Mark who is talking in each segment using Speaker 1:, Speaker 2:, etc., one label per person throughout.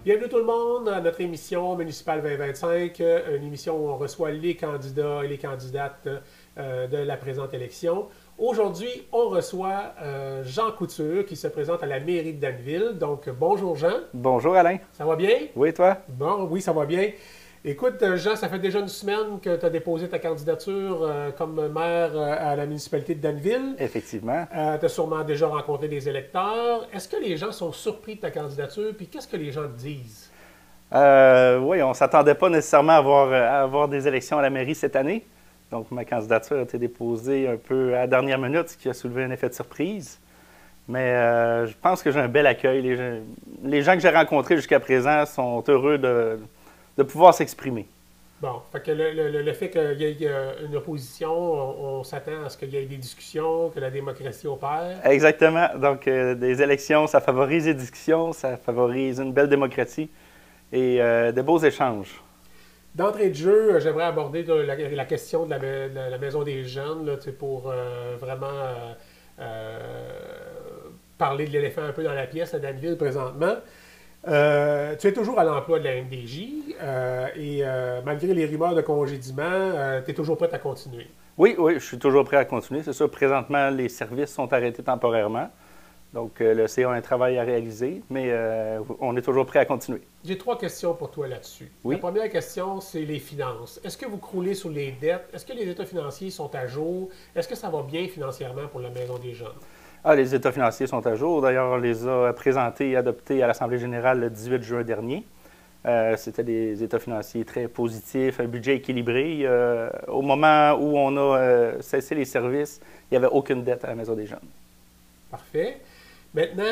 Speaker 1: Bienvenue tout le monde à notre émission municipale 2025, une émission où on reçoit les candidats et les candidates de la présente élection. Aujourd'hui, on reçoit Jean Couture qui se présente à la mairie de Danville. Donc, bonjour Jean.
Speaker 2: Bonjour Alain.
Speaker 1: Ça va bien?
Speaker 2: Oui, toi?
Speaker 1: Bon, oui, ça va bien. Écoute, Jean, ça fait déjà une semaine que tu as déposé ta candidature comme maire à la municipalité de Danville.
Speaker 2: Effectivement.
Speaker 1: Tu as sûrement déjà rencontré des électeurs. Est-ce que les gens sont surpris de ta candidature? Puis qu'est-ce que les gens te disent?
Speaker 2: Oui, on ne s'attendait pas nécessairement à avoir des élections à la mairie cette année. Donc, ma candidature a été déposée un peu à la dernière minute, ce qui a soulevé un effet de surprise. Mais je pense que j'ai un bel accueil. Les gens que j'ai rencontrés jusqu'à présent sont heureux de pouvoir s'exprimer.
Speaker 1: Bon, fait que le fait qu'il y ait une opposition, on s'attend à ce qu'il y ait des discussions, que la démocratie opère.
Speaker 2: Exactement. Donc, des élections, ça favorise les discussions, ça favorise une belle démocratie et de beaux échanges.
Speaker 1: D'entrée de jeu, j'aimerais aborder la question de la Maison des Jeunes là, pour vraiment parler de l'éléphant un peu dans la pièce à Danville présentement. Tu es toujours à l'emploi de la MDJ et malgré les rumeurs de congédiement, tu es toujours prêt à continuer.
Speaker 2: Oui, je suis toujours prêt à continuer. C'est sûr, présentement, les services sont arrêtés temporairement. Donc, le CA a un travail à réaliser, mais on est toujours prêt à continuer.
Speaker 1: J'ai 3 questions pour toi là-dessus.
Speaker 2: Oui.
Speaker 1: La première question, c'est les finances. Est-ce que vous croulez sur les dettes? Est-ce que les états financiers sont à jour? Est-ce que ça va bien financièrement pour la Maison des Jeunes?
Speaker 2: Les états financiers sont à jour. D'ailleurs, on les a présentés et adoptés à l'Assemblée générale le 18 juin dernier. C'était des états financiers très positifs, un budget équilibré. Au moment où on a cessé les services, il n'y avait aucune dette à la Maison des Jeunes.
Speaker 1: Parfait. Maintenant,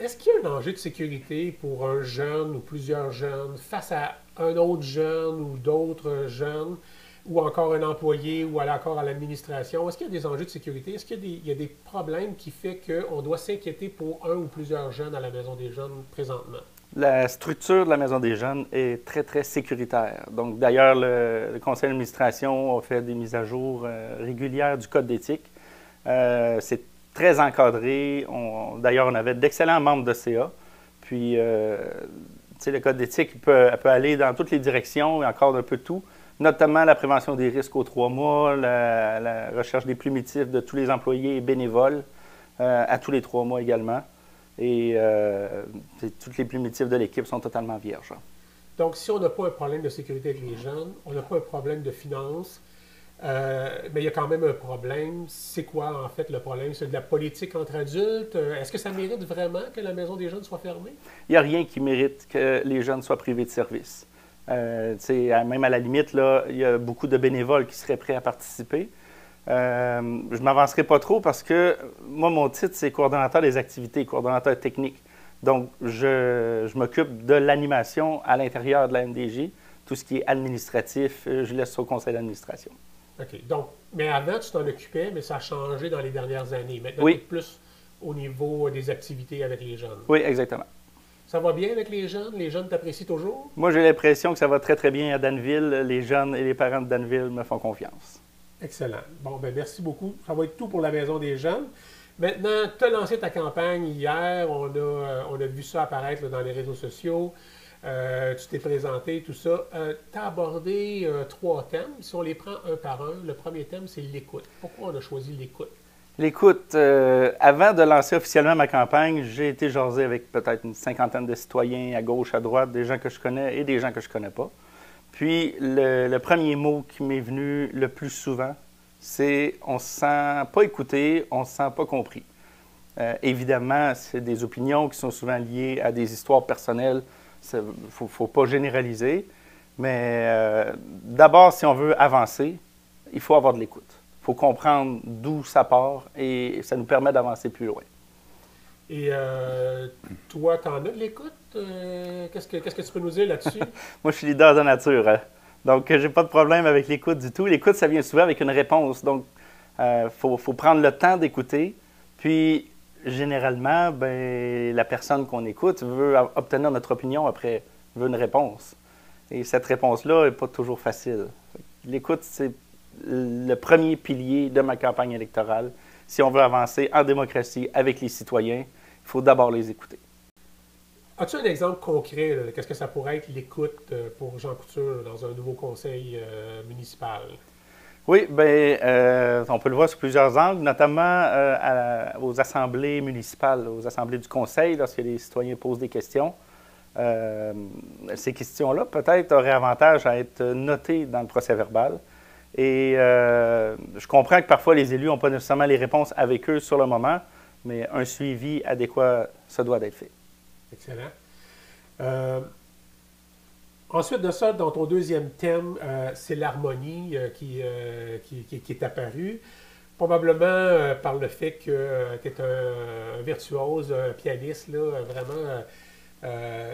Speaker 1: est-ce qu'il y a un enjeu de sécurité pour un jeune ou plusieurs jeunes face à un autre jeune ou d'autres jeunes ou encore un employé ou encore à l'administration? Est-ce qu'il y a des enjeux de sécurité? Est-ce qu'il y a des problèmes qui font qu'on doit s'inquiéter pour un ou plusieurs jeunes à la Maison des Jeunes présentement?
Speaker 2: La structure de la Maison des Jeunes est très, très sécuritaire. Donc, d'ailleurs, le conseil d'administration a fait des mises à jour régulières du code d'éthique. C'est très encadré. D'ailleurs, on avait d'excellents membres de CA. Puis, le code d'éthique peut aller dans toutes les directions et encore un peu tout, notamment la prévention des risques aux 3 mois, la recherche des primitifs de tous les employés et bénévoles à tous les 3 mois également. Et toutes les primitifs de l'équipe sont totalement vierges.
Speaker 1: Donc, si on n'a pas un problème de sécurité avec les jeunes, on n'a pas un problème de finances, mais il y a quand même un problème. C'est quoi, en fait, le problème? C'est de la politique entre adultes? Est-ce que ça mérite vraiment que la Maison des Jeunes soit fermée?
Speaker 2: Il n'y a rien qui mérite que les jeunes soient privés de services. Même à la limite, là, il y a beaucoup de bénévoles qui seraient prêts à participer. Je ne m'avancerai pas trop parce que moi, mon titre, c'est coordonnateur des activités, coordonnateur technique. Donc, je m'occupe de l'animation à l'intérieur de la MDJ. Tout ce qui est administratif, je laisse au conseil d'administration.
Speaker 1: OK. Donc, mais avant, tu t'en occupais, mais ça a changé dans les dernières années. Maintenant,
Speaker 2: Oui.
Speaker 1: tu es plus au niveau des activités avec les jeunes.
Speaker 2: Oui, exactement.
Speaker 1: Ça va bien avec les jeunes? Les jeunes t'apprécient toujours?
Speaker 2: Moi, j'ai l'impression que ça va très, très bien à Danville. Les jeunes et les parents de Danville me font confiance.
Speaker 1: Excellent. Bon, ben merci beaucoup. Ça va être tout pour la Maison des Jeunes. Maintenant, tu as lancé ta campagne hier. On a vu ça apparaître là, dans les réseaux sociaux. Tu t'es présenté, tout ça. Tu as abordé 3 thèmes. Si on les prend un par un, le premier thème, c'est l'écoute. Pourquoi on a choisi l'écoute?
Speaker 2: L'écoute, avant de lancer officiellement ma campagne, j'ai été jasé avec peut-être une 50aine de citoyens à gauche, à droite, des gens que je connais et des gens que je ne connais pas. Puis, le premier mot qui m'est venu le plus souvent, c'est « on ne se sent pas écouté, on ne se sent pas compris ». Évidemment, c'est des opinions qui sont souvent liées à des histoires personnelles. Il ne faut pas généraliser. Mais d'abord, si on veut avancer, il faut avoir de l'écoute. Il faut comprendre d'où ça part et ça nous permet d'avancer plus loin.
Speaker 1: Et toi, tu en as de l'écoute? Qu'est-ce que tu peux nous dire là-dessus?
Speaker 2: Moi, je suis leader de nature. Hein? Donc, j'ai pas de problème avec l'écoute du tout. L'écoute, ça vient souvent avec une réponse. Donc, faut prendre le temps d'écouter. Puis, généralement, la personne qu'on écoute veut obtenir notre opinion après, veut une réponse. Et cette réponse-là n'est pas toujours facile. L'écoute, c'est le premier pilier de ma campagne électorale. Si on veut avancer en démocratie avec les citoyens, il faut d'abord les écouter.
Speaker 1: As-tu un exemple concret de qu'est-ce que ça pourrait être l'écoute pour Jean Couture dans un nouveau conseil municipal?
Speaker 2: Oui, bien, on peut le voir sous plusieurs angles, notamment aux assemblées municipales, aux assemblées du conseil, lorsque les citoyens posent des questions. Ces questions-là, peut-être, auraient avantage à être notées dans le procès-verbal. Et je comprends que parfois les élus n'ont pas nécessairement les réponses avec eux sur le moment, mais un suivi adéquat, ça doit être fait.
Speaker 1: Excellent. Ensuite de ça, dans ton deuxième thème, c'est l'harmonie qui est apparue. Probablement par le fait que tu es un virtuose, un pianiste, là, vraiment.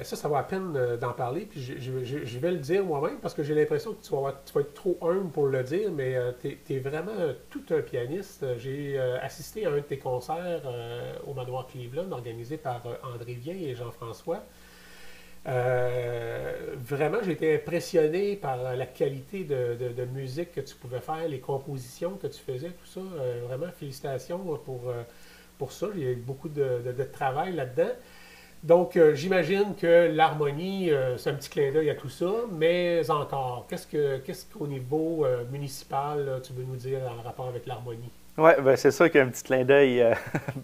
Speaker 1: Ça vaut la peine d'en parler. Puis je vais le dire moi-même parce que j'ai l'impression que tu vas être trop humble pour le dire, mais tu es vraiment tout un pianiste. J'ai assisté à un de tes concerts au Manoir Cleveland, organisé par André Vien et Jean-François. Vraiment, j'ai été impressionné par la qualité de musique que tu pouvais faire, les compositions que tu faisais, tout ça. Vraiment, félicitations pour ça. Il y a eu beaucoup de travail là-dedans. Donc, j'imagine que l'harmonie, c'est un petit clin d'œil à tout ça, mais encore, qu'est-ce qu'au niveau municipal, là, tu veux nous dire en rapport avec l'harmonie?
Speaker 2: Oui, ben, c'est sûr qu'il y a un petit clin d'œil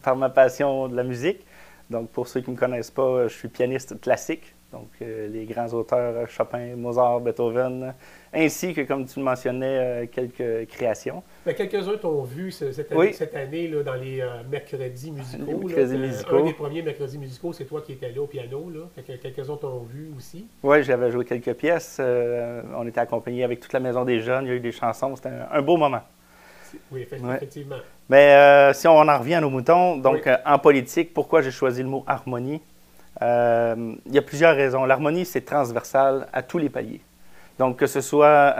Speaker 2: par ma passion de la musique. Donc, pour ceux qui ne me connaissent pas, je suis pianiste classique. Donc, les grands auteurs Chopin, Mozart, Beethoven, ainsi que, comme tu le mentionnais, quelques créations.
Speaker 1: Bien, quelques-uns t'ont vu cette année là, dans les mercredis musicaux.
Speaker 2: Les mercredis musicaux.
Speaker 1: Un des premiers mercredis musicaux, c'est toi qui étais là au piano. Là. Quelques-uns t'ont vu aussi.
Speaker 2: Oui, j'avais joué quelques pièces. On était accompagnés avec toute la Maison des Jeunes. Il y a eu des chansons. C'était un beau moment.
Speaker 1: Oui, effectivement.
Speaker 2: Mais si on en revient à nos moutons, donc en politique, pourquoi j'ai choisi le mot harmonie? Il y a plusieurs raisons. L'harmonie, c'est transversal à tous les paliers. Donc, que ce soit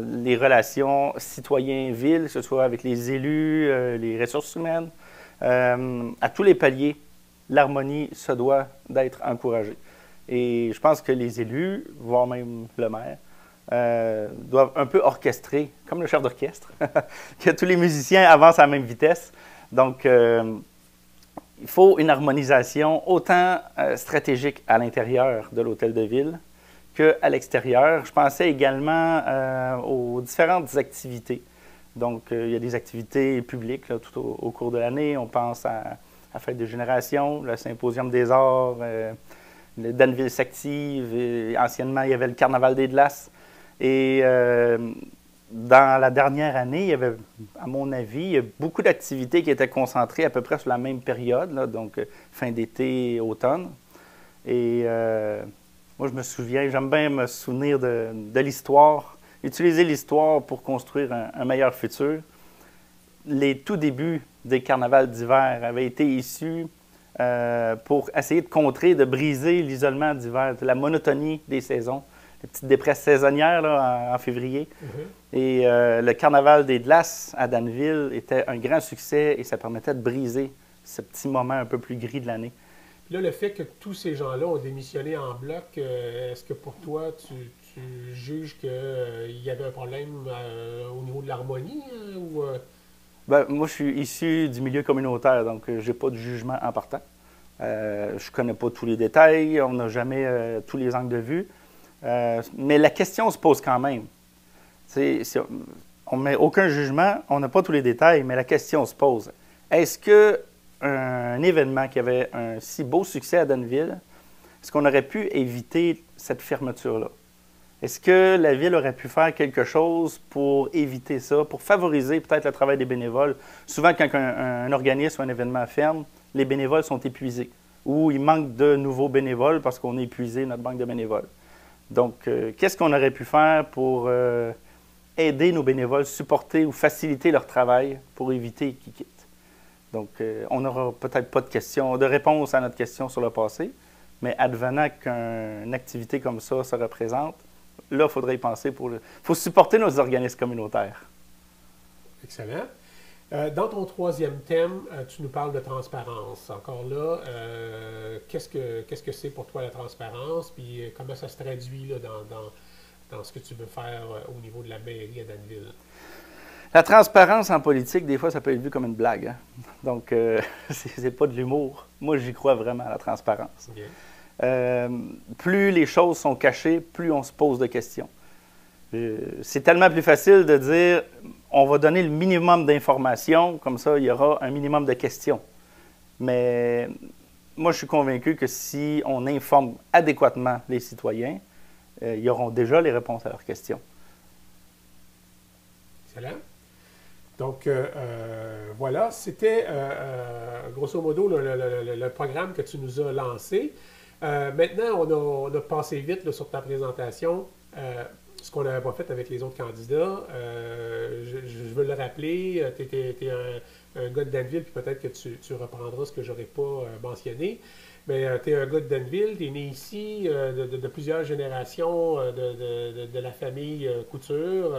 Speaker 2: les relations citoyens-villes, que ce soit avec les élus, les ressources humaines, à tous les paliers, l'harmonie se doit d'être encouragée. Et je pense que les élus, voire même le maire, doivent un peu orchestrer, comme le chef d'orchestre, que tous les musiciens avancent à la même vitesse. Donc, il faut une harmonisation autant stratégique à l'intérieur de l'hôtel de ville qu'à l'extérieur. Je pensais également aux différentes activités. Donc, il y a des activités publiques là, tout au cours de l'année. On pense à la Fête des Générations, le Symposium des Arts, le Danville s'active. Anciennement, il y avait le Carnaval des Glaces. Et dans la dernière année, il y avait, à mon avis, beaucoup d'activités qui étaient concentrées à peu près sur la même période, là, donc fin d'été, automne. Et moi, je me souviens, j'aime bien me souvenir de l'histoire, utiliser l'histoire pour construire un meilleur futur. Les tout débuts des carnavals d'hiver avaient été issus pour essayer de contrer, de briser l'isolement d'hiver, la monotonie des saisons. Les petites dépresses saisonnières là, en février. Mm-hmm. Et le carnaval des glaces à Danville était un grand succès et ça permettait de briser ce petit moment un peu plus gris de l'année.
Speaker 1: Puis là, le fait que tous ces gens-là ont démissionné en bloc, est-ce que pour toi, tu juges qu'il y avait un problème au niveau de l'harmonie?
Speaker 2: Ben, moi, je suis issu du milieu communautaire, donc je n'ai pas de jugement en partant. Je ne connais pas tous les détails, on n'a jamais tous les angles de vue. Mais la question se pose quand même. On ne met aucun jugement, on n'a pas tous les détails, mais la question se pose. Est-ce qu'un événement qui avait un si beau succès à Danville, est-ce qu'on aurait pu éviter cette fermeture-là? Est-ce que la Ville aurait pu faire quelque chose pour éviter ça, pour favoriser peut-être le travail des bénévoles? Souvent, quand un organisme ou un événement ferme, les bénévoles sont épuisés ou il manque de nouveaux bénévoles parce qu'on a épuisé notre banque de bénévoles. Donc, qu'est-ce qu'on aurait pu faire pour aider nos bénévoles, supporter ou faciliter leur travail pour éviter qu'ils quittent? Donc, on n'aura peut-être pas de réponse à notre question sur le passé, mais advenant qu'une activité comme ça se représente, là, il faudrait y penser Il faut supporter nos organismes communautaires.
Speaker 1: Excellent. Dans ton troisième thème, tu nous parles de transparence. Encore là, qu'est-ce que c'est pour toi la transparence, puis comment ça se traduit là, dans ce que tu veux faire au niveau de la mairie à Danville?
Speaker 2: La transparence en politique, des fois, ça peut être vu comme une blague. Hein? Donc, c'est pas de l'humour. Moi, j'y crois vraiment à la transparence. plus les choses sont cachées, plus on se pose de questions. C'est tellement plus facile de dire on va donner le minimum d'informations, comme ça il y aura un minimum de questions. Mais moi, je suis convaincu que si on informe adéquatement les citoyens, ils auront déjà les réponses à leurs questions.
Speaker 1: Excellent. Donc, voilà, c'était grosso modo le programme que tu nous as lancé. Maintenant, on a passé vite là, sur ta présentation, ce qu'on n'avait pas fait avec les autres candidats. Je veux le rappeler, tu es un gars de Danville, puis peut-être que tu reprendras ce que je n'aurais pas mentionné. Mais tu es un gars de Danville, tu es né ici de plusieurs générations de la famille Couture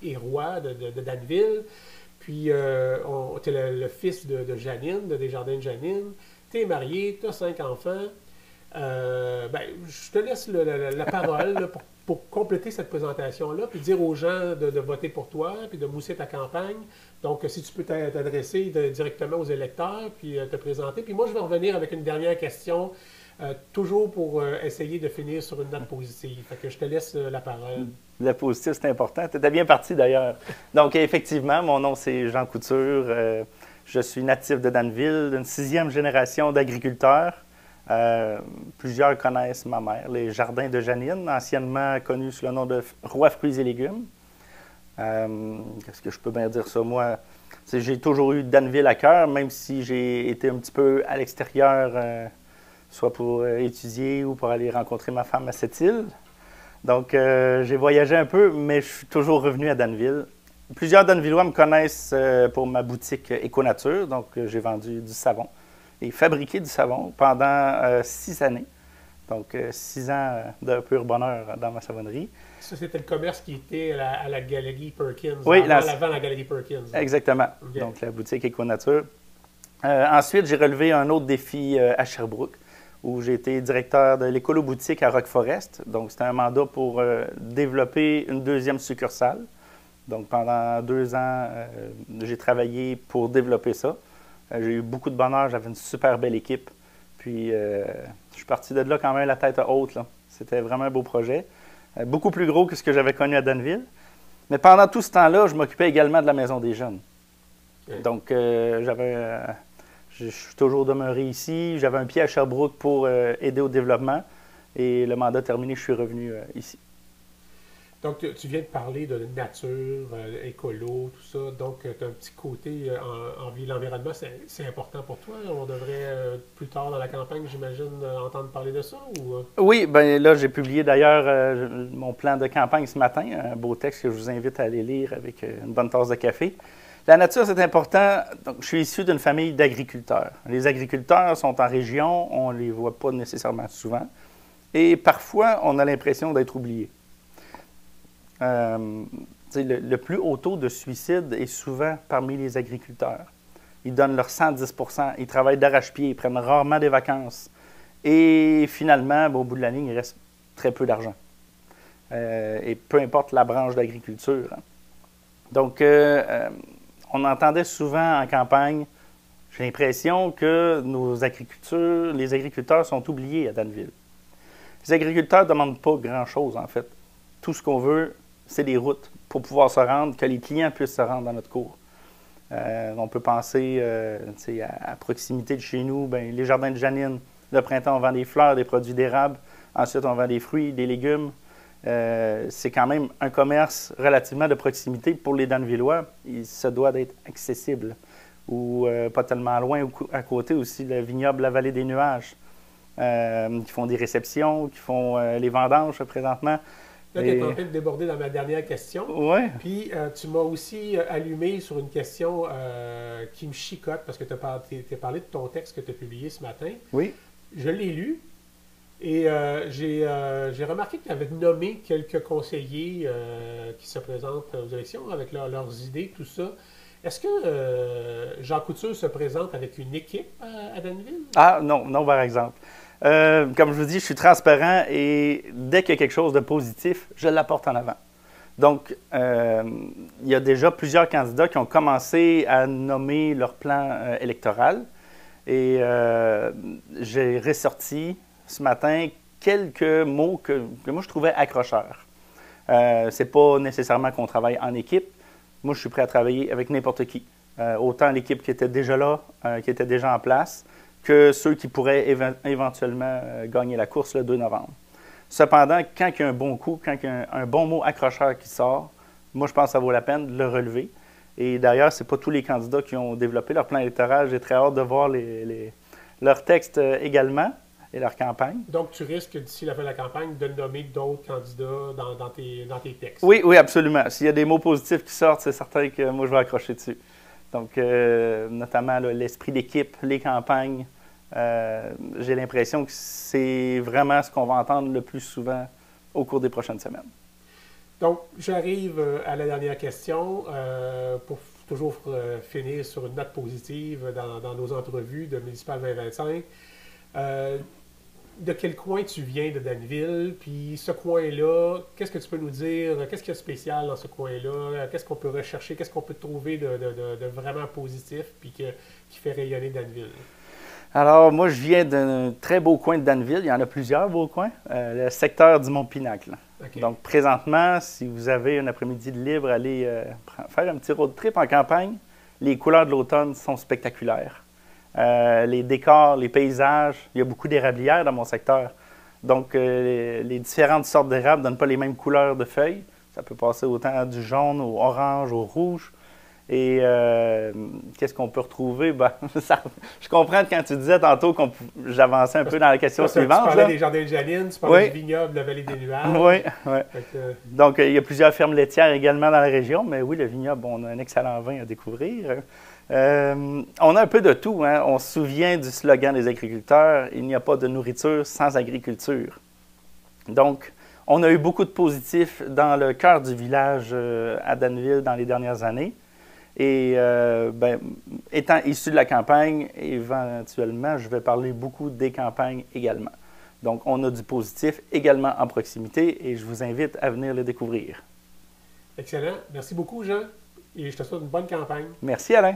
Speaker 1: et Roy de Danville. Puis tu es le fils de Janine, de Desjardins de Janine. Tu es marié, tu as 5 enfants. Je te laisse la parole là, pour compléter cette présentation-là, puis dire aux gens de voter pour toi, puis de mousser ta campagne. Donc, si tu peux t'adresser directement aux électeurs, puis te présenter. Puis moi, je vais revenir avec une dernière question, toujours pour essayer de finir sur une note positive. Fait que je te laisse la parole.
Speaker 2: Le positif, c'est important. Tu étais bien parti, d'ailleurs. Donc, effectivement, mon nom, c'est Jean Couture. Je suis natif de Danville, d'une 6e génération d'agriculteurs. Plusieurs connaissent ma mère, les Jardins de Janine, anciennement connus sous le nom de Roy Fruits et Légumes. Qu'est-ce que je peux bien dire ça? Moi, j'ai toujours eu Danville à cœur, même si j'ai été un petit peu à l'extérieur, soit pour étudier ou pour aller rencontrer ma femme à cette île. Donc, j'ai voyagé un peu, mais je suis toujours revenu à Danville. Plusieurs Danvillois me connaissent pour ma boutique Éco-Nature, donc j'ai vendu du savon et fabriqué du savon pendant 6 années. Donc, 6 ans de pur bonheur dans ma savonnerie.
Speaker 1: Ça, c'était le commerce qui était à la Galerie Perkins,
Speaker 2: oui,
Speaker 1: avant la Galerie Perkins.
Speaker 2: Exactement. Okay. Donc, la boutique Éco-Nature. Ensuite, j'ai relevé un autre défi à Sherbrooke, où j'ai été directeur de l'écolo-boutique à Rock-Forest. Donc, c'était un mandat pour développer une 2e succursale. Donc, pendant 2 ans, j'ai travaillé pour développer ça. J'ai eu beaucoup de bonheur, j'avais une super belle équipe. Puis, je suis parti de là quand même la tête haute. C'était vraiment un beau projet. Beaucoup plus gros que ce que j'avais connu à Danville. Mais pendant tout ce temps-là, je m'occupais également de la Maison des Jeunes. Okay. Donc, je suis toujours demeuré ici. J'avais un pied à Sherbrooke pour aider au développement. Et le mandat terminé, je suis revenu ici.
Speaker 1: Donc, tu viens de parler de nature, écolo, tout ça. Donc, tu as un petit côté en vie. L'environnement, c'est important pour toi. On devrait, plus tard dans la campagne, j'imagine, entendre parler de ça? Ou...
Speaker 2: Oui, bien là, j'ai publié d'ailleurs mon plan de campagne ce matin. Un beau texte que je vous invite à aller lire avec une bonne tasse de café. La nature, c'est important. Donc, je suis issu d'une famille d'agriculteurs. Les agriculteurs sont en région, on ne les voit pas nécessairement souvent. Et parfois, on a l'impression d'être oubliés. Le plus haut taux de suicide est souvent parmi les agriculteurs. Ils donnent leur 110 %, ils travaillent d'arrache-pied, ils prennent rarement des vacances. Et finalement, au bout de la ligne, il reste très peu d'argent. Et peu importe la branche d'agriculture. Hein. Donc, on entendait souvent en campagne, j'ai l'impression que les agriculteurs sont oubliés à Danville. Les agriculteurs ne demandent pas grand-chose, en fait. Tout ce qu'on veut, c'est des routes pour pouvoir se rendre, que les clients puissent se rendre dans notre cours. On peut penser à proximité de chez nous, les Jardins de Janine. Le printemps, on vend des fleurs, des produits d'érable. Ensuite, on vend des fruits, des légumes. C'est quand même un commerce relativement de proximité pour les Danvillois. Ça doit d'être accessible. Ou pas tellement loin, ou à côté aussi, le vignoble La Vallée des Nuages, qui font des réceptions, qui font les vendanges présentement.
Speaker 1: Là, tu es en train de déborder dans ma dernière question.
Speaker 2: Oui.
Speaker 1: Puis, tu m'as aussi allumé sur une question qui me chicote, parce que tu as parlé de ton texte que tu as publié ce matin.
Speaker 2: Oui.
Speaker 1: Je l'ai lu et j'ai remarqué que tu avais nommé quelques conseillers qui se présentent aux élections avec leurs idées, tout ça. Est-ce que Jean Couture se présente avec une équipe à Danville? Ah,
Speaker 2: non, par exemple. Comme je vous dis, je suis transparent et dès qu'il y a quelque chose de positif, je l'apporte en avant. Donc, il y a déjà plusieurs candidats qui ont commencé à nommer leur plan électoral et j'ai ressorti ce matin quelques mots que moi je trouvais accrocheurs. C'est pas nécessairement qu'on travaille en équipe. Moi, je suis prêt à travailler avec n'importe qui. Autant l'équipe qui était déjà là, qui était déjà en place, que ceux qui pourraient éventuellement gagner la course le 2 novembre. Cependant, quand il y a un bon coup, quand il y a un bon mot accrocheur qui sort, moi, je pense que ça vaut la peine de le relever. Et d'ailleurs, ce n'est pas tous les candidats qui ont développé leur plan électoral. J'ai très hâte de voir leurs textes également et leur campagne.
Speaker 1: Donc, tu risques, d'ici la fin de la campagne, de nommer d'autres candidats dans tes textes.
Speaker 2: Oui, oui, absolument. S'il y a des mots positifs qui sortent, c'est certain que moi, je vais accrocher dessus. Donc, notamment l'esprit d'équipe, les campagnes, j'ai l'impression que c'est vraiment ce qu'on va entendre le plus souvent au cours des prochaines semaines.
Speaker 1: Donc, j'arrive à la dernière question pour toujours finir sur une note positive dans nos entrevues de Municipal 2025. De quel coin tu viens de Danville? Puis ce coin-là, qu'est-ce que tu peux nous dire? Qu'est-ce qu'il y a de spécial dans ce coin-là? Qu'est-ce qu'on peut rechercher? Qu'est-ce qu'on peut trouver de vraiment positif puis qui fait rayonner Danville?
Speaker 2: Alors, moi, je viens d'un très beau coin de Danville. Il y en a plusieurs beaux coins. Le secteur du Mont-Pinacle.
Speaker 1: Okay. Donc,
Speaker 2: présentement, si vous avez un après-midi de libre, allez faire un petit road trip en campagne. Les couleurs de l'automne sont spectaculaires. Les décors, les paysages, il y a beaucoup d'érablières dans mon secteur. Donc, les différentes sortes d'érables ne donnent pas les mêmes couleurs de feuilles. Ça peut passer autant du jaune au orange, au rouge. Et qu'est-ce qu'on peut retrouver? Ben, je comprends quand tu disais tantôt que j'avançais un peu dans la question suivante.
Speaker 1: Tu parlais des jardins de Janine, tu parlais du vignoble de la vallée des Nuages.
Speaker 2: Oui, oui. Donc, il y a plusieurs fermes laitières également dans la région, mais oui, le vignoble, on a un excellent vin à découvrir. On a un peu de tout. Hein? On se souvient du slogan des agriculteurs, il n'y a pas de nourriture sans agriculture. Donc, on a eu beaucoup de positifs dans le cœur du village à Danville dans les dernières années. Et étant issu de la campagne, éventuellement, je vais parler beaucoup des campagnes également. Donc, on a du positif également en proximité et je vous invite à venir le découvrir.
Speaker 1: Excellent. Merci beaucoup, Jean. Et je te souhaite une bonne campagne.
Speaker 2: Merci, Alain.